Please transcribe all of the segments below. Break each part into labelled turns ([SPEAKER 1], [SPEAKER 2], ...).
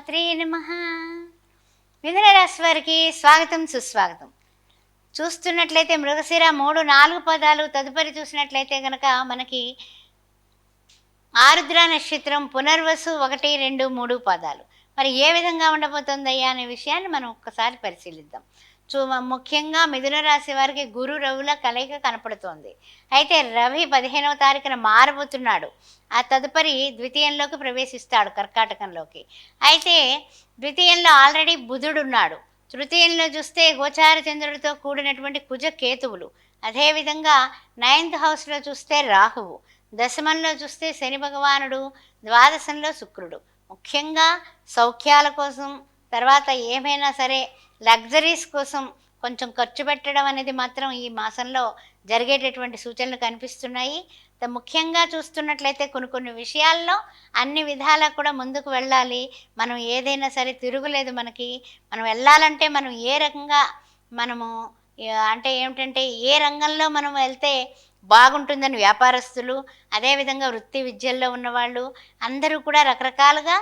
[SPEAKER 1] శ్రీమాత్రే నమః. మిథున రాశి వారికి స్వాగతం సుస్వాగతం. చూస్తున్నట్లయితే మృగశిర 3, 4 పదాలు, తదుపరి చూసినట్లయితే గనక మనకి ఆరుద్ర నక్షత్రం, పునర్వసు 1, 2, 3 పదాలు. మరి ఏ విధంగా ఉండబోతుందయ్యా అనే విషయాన్ని మనం ఒక్కసారి పరిశీలిద్దాం. ముఖ్యంగా మిథున రాశి వారికి గురు రవుల కలయిక కనపడుతోంది. అయితే రవి 15వ తారీఖున మారబోతున్నాడు. ఆ తదుపరి ద్వితీయంలోకి ప్రవేశిస్తాడు, కర్కాటకంలోకి. అయితే ద్వితీయంలో ఆల్రెడీ బుధుడున్నాడు. తృతీయంలో చూస్తే గోచార చంద్రుడితో కూడినటువంటి కుజ కేతువులు. అదేవిధంగా 9th హౌస్లో చూస్తే రాహువు, దశమంలో చూస్తే శని భగవానుడు, ద్వాదశంలో శుక్రుడు. ముఖ్యంగా సౌఖ్యాల కోసం, తర్వాత ఏమైనా సరే లగ్జరీస్ కోసం కొంచెం ఖర్చు పెట్టడం అనేది మాత్రం ఈ మాసంలో జరిగేటటువంటి సూచనలు కనిపిస్తున్నాయి. ముఖ్యంగా చూస్తున్నట్లయితే కొన్ని కొన్ని విషయాల్లో అన్ని విధాలా కూడా ముందుకు వెళ్ళాలి. మనం ఏదైనా సరే తిరుగులేదు మనకి. మనం వెళ్ళాలంటే మనం ఏ రకంగా మనము అంటే ఏమిటంటే ఏ రంగంలో మనం వెళ్తే బాగుంటుందని వ్యాపారస్తులు, అదేవిధంగా వృత్తి విద్యల్లో ఉన్నవాళ్ళు అందరూ కూడా రకరకాలుగా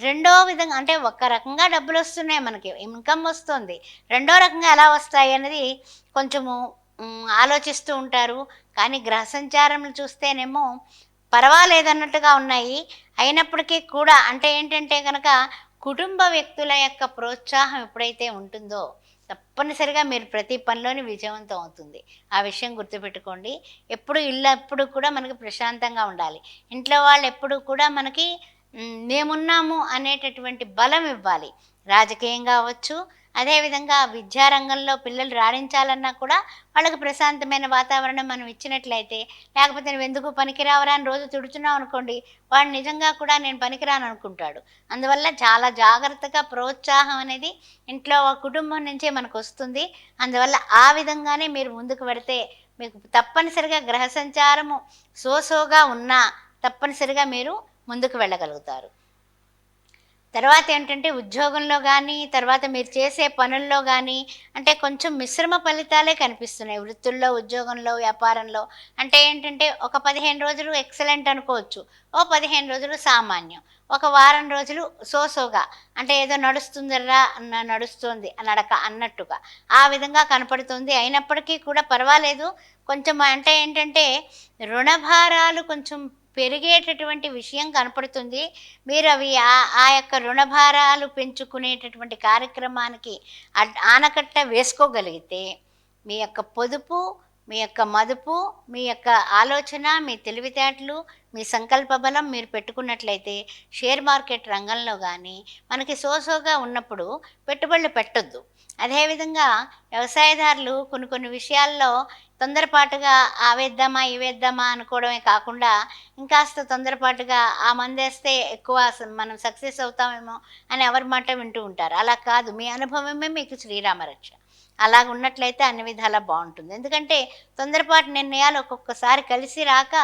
[SPEAKER 1] రెండో విధంగా, అంటే ఒక రకంగా డబ్బులు వస్తున్నాయి, మనకి ఇన్కమ్ వస్తుంది. రెండో రకంగా ఎలా వస్తాయి అనేది కొంచెము ఆలోచిస్తూ ఉంటారు. కానీ గ్రహ సంచారములు చూస్తేనేమో పర్వాలేదన్నట్టుగా ఉన్నాయి. అయినప్పటికీ కూడా అంటే ఏంటంటే కనుక కుటుంబ వ్యక్తుల యొక్క ప్రోత్సాహం ఎప్పుడైతే ఉంటుందో తప్పనిసరిగా మీరు ప్రతి పనిలోని విజయవంతం అవుతుంది. ఆ విషయం గుర్తుపెట్టుకోండి. ఎప్పుడు కూడా మనకి ప్రశాంతంగా ఉండాలి. ఇంట్లో వాళ్ళు ఎప్పుడు కూడా మనకి మేమున్నాము అనేటటువంటి బలం ఇవ్వాలి. రాజకీయంగా అవ్వచ్చు, అదేవిధంగా విద్యారంగంలో పిల్లలు రాణించాలన్నా కూడా వాళ్ళకి ప్రశాంతమైన వాతావరణం మనం ఇచ్చినట్లయితే, లేకపోతే నువ్వు ఎందుకు పనికిరావరా అని రోజు తిడుతున్నావు అనుకోండి, వాడు నిజంగా కూడా నేను పనికిరాను అనుకుంటాడు. అందువల్ల చాలా జాగ్రత్తగా ప్రోత్సాహం అనేది ఇంట్లో కుటుంబం నుంచే మనకు వస్తుంది. అందువల్ల ఆ విధంగానే మీరు ముందుకు పెడితే మీకు తప్పనిసరిగా గ్రహ సంచారము సోసోగా ఉన్నా తప్పనిసరిగా మీరు ముందుకు వెళ్ళగలుగుతారు. తర్వాత ఏంటంటే ఉద్యోగంలో కానీ, తర్వాత మీరు చేసే పనుల్లో కానీ అంటే కొంచెం మిశ్రమ ఫలితాలే కనిపిస్తున్నాయి. వృత్తుల్లో, ఉద్యోగంలో, వ్యాపారంలో. అంటే ఏంటంటే ఒక 15 రోజులు ఎక్సలెంట్ అనుకోవచ్చు, ఓ 15 రోజులు సామాన్యం, ఒక వారం రోజులు సోసోగా, అంటే ఏదో నడుస్తుందిరా నడుస్తుంది నడక అన్నట్టుగా ఆ విధంగా కనపడుతుంది. అయినప్పటికీ కూడా పర్వాలేదు. కొంచెం అంటే ఏంటంటే రుణభారాలు కొంచెం పెరిగేటటువంటి విషయం కనపడుతుంది. మీరు అవి ఆ యొక్క రుణభారాలు పెంచుకునేటటువంటి కార్యక్రమానికి ఆనకట్ట వేసుకోగలిగితే మీ యొక్క పొదుపు, మీ యొక్క మదుపు, మీ యొక్క ఆలోచన, మీ తెలివితేటలు, మీ సంకల్ప బలం మీరు పెట్టుకున్నట్లయితే షేర్ మార్కెట్ రంగంలో కానీ మనకి సోసోగా ఉన్నప్పుడు పెట్టుబడులు పెట్టొద్దు. అదేవిధంగా వ్యవసాయదారులు కొన్ని కొన్ని విషయాల్లో తొందరపాటుగా వేద్దామా వేద్దామా అనుకోవడమే కాకుండా ఇంకాస్త తొందరపాటుగా ఆ మందేస్తే ఎక్కువ మనం సక్సెస్ అవుతామేమో అని ఎవరి మాట వింటూ ఉంటారు. అలా కాదు, మీ అనుభవమే మీకు శ్రీరామ రక్ష. అలాగ ఉన్నట్లయితే అన్ని విధాలా బాగుంటుంది. ఎందుకంటే తొందరపాటు నిర్ణయాలు ఒక్కొక్కసారి కలిసి రాక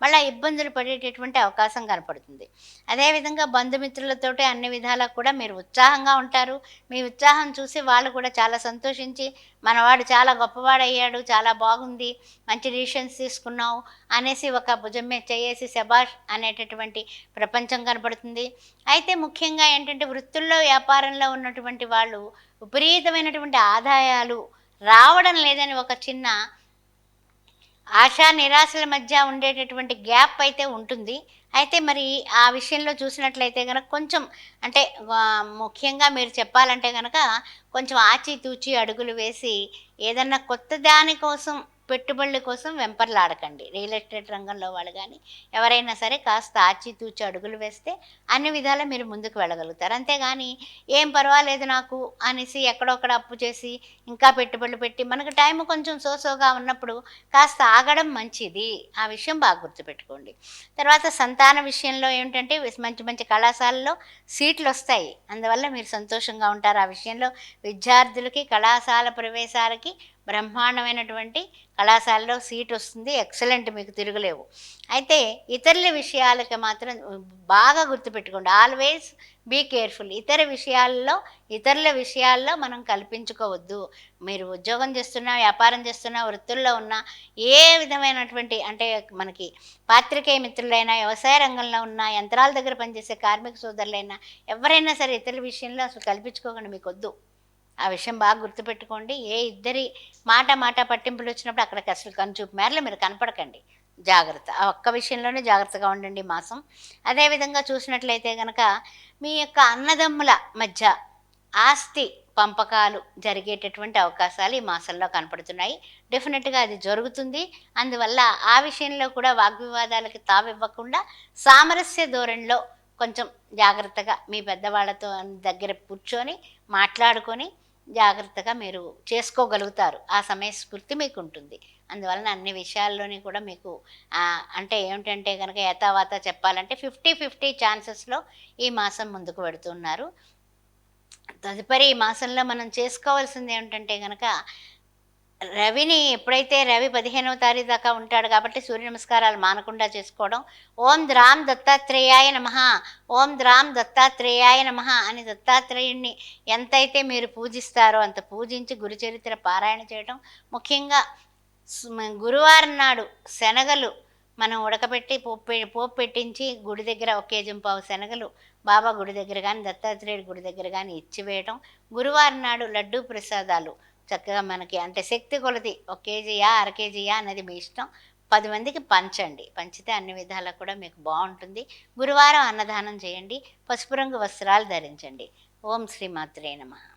[SPEAKER 1] మళ్ళీ ఇబ్బందులు పడేటటువంటి అవకాశం కనపడుతుంది. అదేవిధంగా బంధుమిత్రులతోటి అన్ని విధాలా కూడా మీరు ఉత్సాహంగా ఉంటారు. మీ ఉత్సాహం చూసి వాళ్ళు కూడా చాలా సంతోషించి మనవాడు చాలా గొప్పవాడయ్యాడు, చాలా బాగుంది, మంచి డిసిషన్స్ తీసుకున్నావు అనేసి ఒక భుజం మీద చేయేసి శబాష్ అనేటటువంటి ప్రపంచం కనపడుతుంది. అయితే ముఖ్యంగా ఏంటంటే వృత్తుల్లో, వ్యాపారంలో ఉన్నటువంటి వాళ్ళు విపరీతమైనటువంటి ఆదాయాలు రావడం లేదని ఒక చిన్న ఆశా నిరాశల మధ్య ఉండేటటువంటి గ్యాప్ అయితే ఉంటుంది. అయితే మరి ఆ విషయంలో చూసినట్లయితే గనక కొంచెం అంటే ముఖ్యంగా మీరు చెప్పాలంటే గనక కొంచెం ఆచితూచి అడుగులు వేసి ఏదన్నా కొత్త దాని కోసం, పెట్టుబడుల కోసం వెంపర్లాడకండి. రియల్ ఎస్టేట్ రంగంలో వాళ్ళు కానీ ఎవరైనా సరే కాస్త ఆచితూచి అడుగులు వేస్తే అన్ని విధాలా మీరు ముందుకు వెళ్ళగలుగుతారు. అంతేగాని ఏం పర్వాలేదు నాకు అనేసి ఎక్కడొక్కడ అప్పు చేసి ఇంకా పెట్టుబడులు పెట్టి మనకు టైం కొంచెం సోసోగా ఉన్నప్పుడు కాస్త ఆగడం మంచిది. ఆ విషయం బాగా గుర్తుపెట్టుకోండి. తర్వాత సంతాన విషయంలో ఏమిటంటే మంచి మంచి కళాశాలలో సీట్లు వస్తాయి. అందువల్ల మీరు సంతోషంగా ఉంటారు. ఆ విషయంలో విద్యార్థులకి కళాశాల ప్రవేశాలకి బ్రహ్మాండమైనటువంటి కళాశాలలో సీట్ వస్తుంది. ఎక్సలెంట్, మీకు తిరుగులేవు. అయితే ఇతరుల విషయాలకి మాత్రం బాగా గుర్తుపెట్టుకోండి. Always be careful. ఇతరుల విషయాల్లో మనం కల్పించుకోవద్దు. మీరు ఉద్యోగం చేస్తున్నా, వ్యాపారం చేస్తున్నా, వృత్తుల్లో ఉన్నా, ఏ విధమైనటువంటి అంటే మనకి పాత్రికేయ మిత్రులైనా, వ్యవసాయ రంగంలో ఉన్న, యంత్రాల దగ్గర పనిచేసే కార్మిక సోదరులైనా, ఎవరైనా సరే ఇతరుల విషయంలో అసలు కల్పించుకోకండి, మీకొద్దు. ఆ విషయం బాగా గుర్తుపెట్టుకోండి. ఏ ఇద్దరి మాట పట్టింపులొచ్చినప్పుడు అక్కడికి అసలు కనుచూపు మేరలో మీరు కనపడకండి. జాగ్రత్త. ఆ ఒక్క విషయంలోనే జాగ్రత్తగా ఉండండి ఈ మాసం. అదే విధంగా చూసినట్లయితే గనక మీ యొక్క అన్నదమ్ముల మధ్య ఆస్తి పంపకాలు జరిగేటటువంటి అవకాశాలు ఈ మాసంలో కనపడుతున్నాయి. డెఫినిట్‌గా అది జరుగుతుంది. అందువల్ల ఆ విషయంలో కూడా వాగ్వివాదాలకి తావివ్వకుండా సామరస్య ధోరణిలో కొంచెం జాగ్రత్తగా మీ పెద్దవాళ్ళతో దగ్గర కూర్చొని మాట్లాడుకొని జాగ్రత్తగా మీరు చేసుకోగలుగుతారు. ఆ సమయస్ఫూర్తి మీకుంటుంది. అందువలన అన్ని విషయాల్లోని కూడా మీకు అంటే ఏమిటంటే గనక యథావాత చెప్పాలంటే 50, 50 ఛాన్సెస్‌లో ఈ మాసం ముందుకు వెడుతున్నారు. తదుపరి ఈ మాసంలో మనం చేసుకోవాల్సింది ఏమిటంటే గనక ఎప్పుడైతే రవి 15వ తారీఖు దాకా ఉంటాడు కాబట్టి సూర్య నమస్కారాలు మానకుండా చేసుకోవడం. ఓం ద్రాం దత్తాత్రేయాయ నమః, ఓం ద్రాం దత్తాత్రేయాయ నమః అని దత్తాత్రేయుడిని ఎంతైతే మీరు పూజిస్తారో అంత పూజించి గురుచరిత్ర పారాయణ చేయడం. ముఖ్యంగా గురువారం నాడు శనగలు మనం ఉడకబెట్టి పోపు పెట్టించి గుడి దగ్గర 1 కేజీ శనగలు బాబా గుడి దగ్గర గానీ, దత్తాత్రేయుడి గుడి దగ్గర గానీ ఇచ్చివేయటం. గురువారం నాడు లడ్డూ ప్రసాదాలు చక్కగా మనకి అంటే శక్తి కొలది 1 కేజీయా, అర కేజీయా అన్నది మీ ఇష్టం. 10 మందికి పంచండి. పంచితే అన్ని విధాలా కూడా మీకు బావుంటుంది. గురువారం అన్నదానం చేయండి. పసుపు రంగు వస్త్రాలు ధరించండి. ఓం శ్రీ మాత్రే నమః.